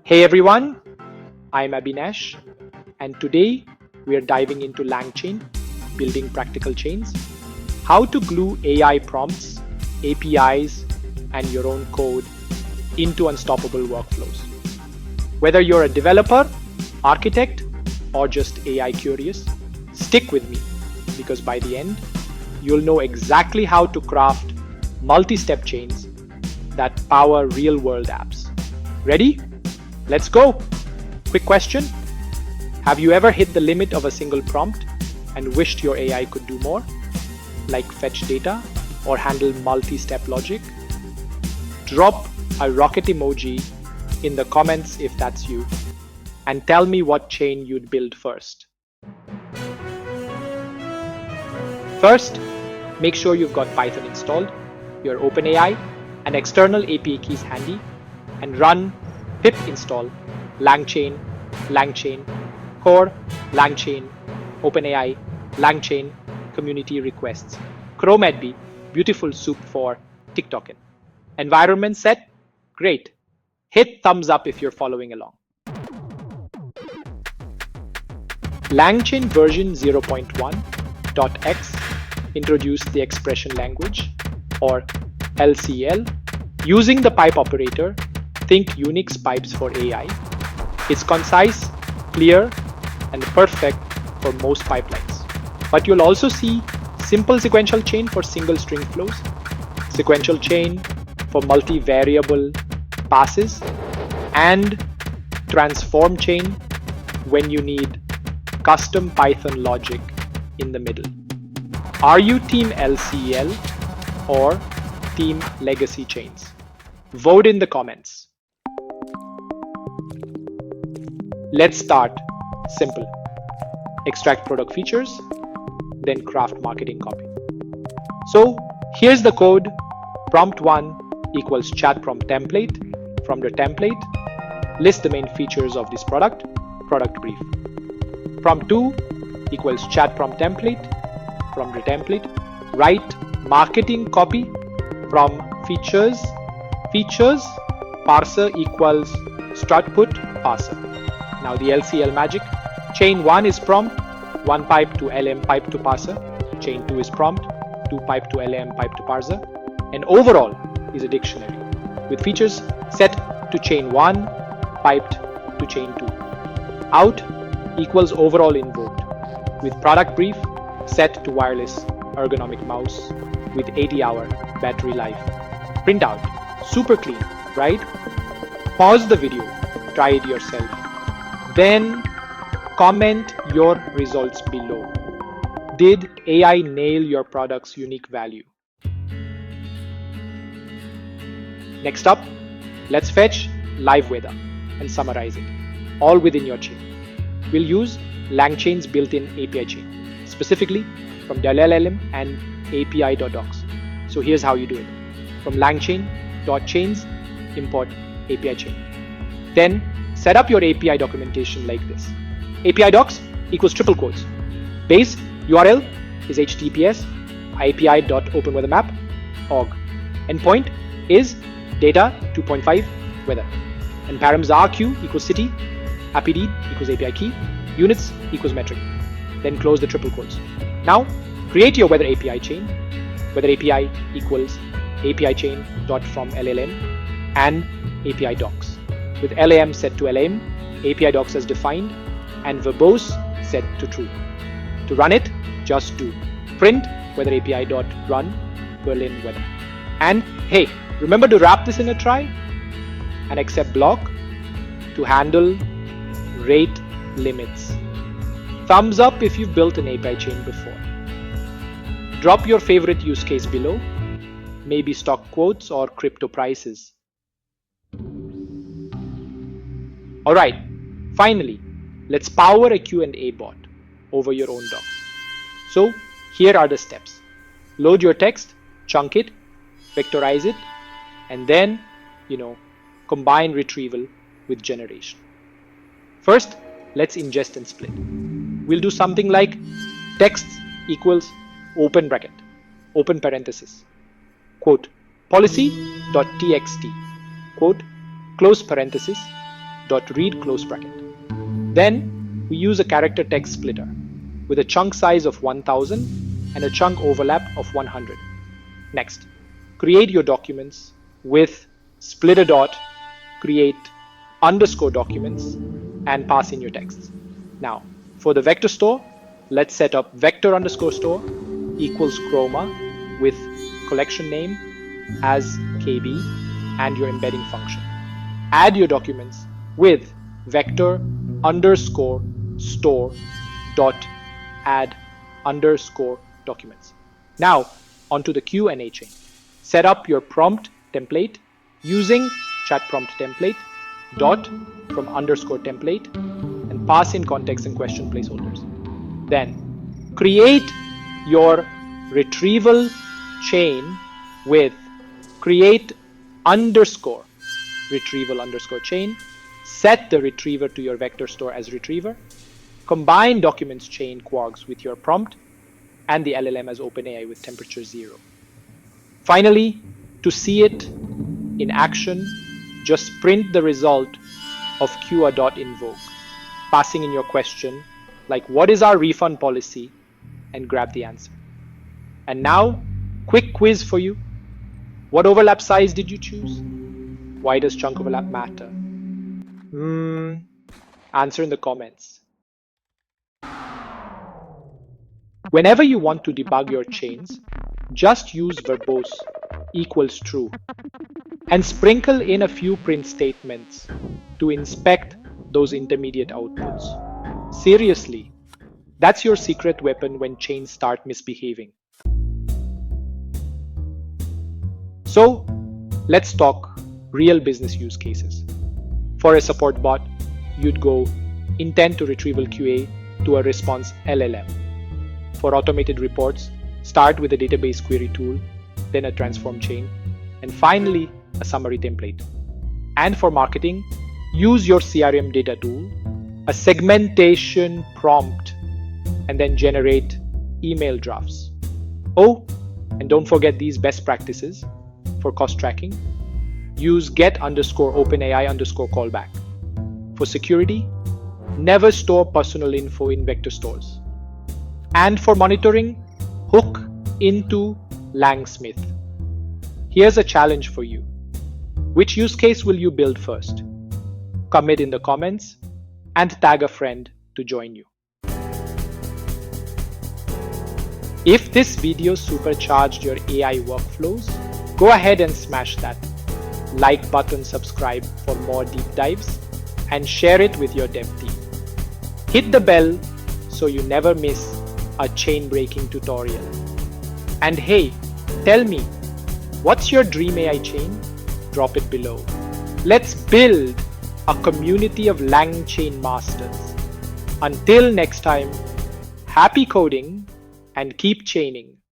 Hey everyone, I'm Abhinash, and today we are diving into LangChain, building practical chains, how to glue AI prompts, APIs, and your own code into unstoppable workflows. Whether you're a developer, architect, or just AI curious, stick with me because by the end, you'll know exactly how to craft multi-step chains that power real-world apps. Ready? Let's go! Quick question. Have you ever hit the limit of a single prompt and wished your AI could do more? Like fetch data or handle multi-step logic? Drop a rocket emoji in the comments if that's you, and tell me what chain you'd build first. First, make sure you've got Python installed, your OpenAI and external API keys handy, and run pip install LangChain, LangChain, core, LangChain, OpenAI, LangChain, community requests, ChromeDB, beautiful soup for TikToking. Environment set? Great. Hit thumbs up if you're following along. LangChain version 0.1.x introduced the expression language, or LCEL, using the pipe operator. Think Unix pipes for AI. It's concise, clear, and perfect for most pipelines. But you'll also see simple sequential chain for single string flows, sequential chain for multi-variable passes, and transform chain when you need custom Python logic in the middle. Are you team LCEL or team legacy chains? Vote in the comments. Let's start simple. Extract product features, then craft marketing copy. So here's the code. Prompt 1 equals chat prompt template. From the template, list the main features of this product brief. Prompt 2 equals chat prompt template. From the template, write marketing copy. From features, parser equals strut-put parser. Now the LCL magic. Chain 1 is prompt, 1 pipe to LM pipe to parser. Chain 2 is prompt, 2 pipe to LM pipe to parser. And overall is a dictionary with features set to chain 1, piped to chain 2. Out equals overall invoked with product brief set to wireless ergonomic mouse with 80-hour battery life. Printout, super clean, right? Pause the video, try it yourself. Then comment your results below. Did AI nail your product's unique value? Next up, let's fetch live weather and summarize it, all within your chain. We'll use LangChain's built-in API chain, specifically from LLM and API.docs. So here's how you do it. From LangChain.chains, import API chain. Then set up your API documentation like this. API docs equals triple quotes. Base URL is https api.openweathermap.org. Endpoint is data 2.5 weather. And params RQ equals city, APD equals API key, units equals metric. Then close the triple quotes. Now create your weather API chain. Weather API equals API chain dot from LLM and API docs. With LAM set to LAM, API docs as defined, and verbose set to true. To run it, just do print weather API.run Berlin weather. And hey, remember to wrap this in a try and accept block to handle rate limits. Thumbs up if you've built an API chain before. Drop your favorite use case below, maybe stock quotes or crypto prices. Alright, finally, let's power a Q&A bot over your own docs. So here are the steps. Load your text, chunk it, vectorize it, and then, combine retrieval with generation. First, let's ingest and split. We'll do something like text equals open bracket, open parenthesis, quote, policy.txt, quote, close parenthesis, .read close bracket. Then we use a character text splitter with a chunk size of 1000 and a chunk overlap of 100. Next, create your documents with splitter dot create underscore documents and pass in your texts. Now, for the vector store, let's set up vector underscore store equals chroma with collection name as KB and your embedding function. Add your documents with vector underscore store dot add underscore documents. Now onto the Q&A chain. Set up your prompt template using chat prompt template dot from underscore template and pass in context and question placeholders. Then create your retrieval chain with create underscore retrieval underscore chain. Set the retriever to your vector store as retriever. Combine documents chain quarks with your prompt and the LLM as OpenAI with temperature 0. Finally, to see it in action, just print the result of QA.invoke, passing in your question like what is our refund policy and grab the answer. And now, quick quiz for you. What overlap size did you choose? Why does chunk overlap matter? Answer in the comments. Whenever you want to debug your chains, just use verbose equals true and sprinkle in a few print statements to inspect those intermediate outputs. Seriously, that's your secret weapon when chains start misbehaving. So let's talk real business use cases. For a support bot, you'd go intent to retrieval QA to a response LLM. For automated reports, start with a database query tool, then a transform chain, and finally a summary template. And for marketing, use your CRM data tool, a segmentation prompt, and then generate email drafts. Oh, and don't forget these best practices. For cost tracking, use get underscore OpenAI underscore callback. For security, never store personal info in vector stores. And for monitoring, hook into LangSmith. Here's a challenge for you. Which use case will you build first? Commit in the comments and tag a friend to join you. If this video supercharged your AI workflows, go ahead and smash that like button, subscribe for more deep dives, and share it with your dev team. Hit the bell so you never miss a chain breaking tutorial. And hey, tell me, what's your dream AI chain? Drop it below. Let's build a community of LangChain masters. Until next time, happy coding and keep chaining.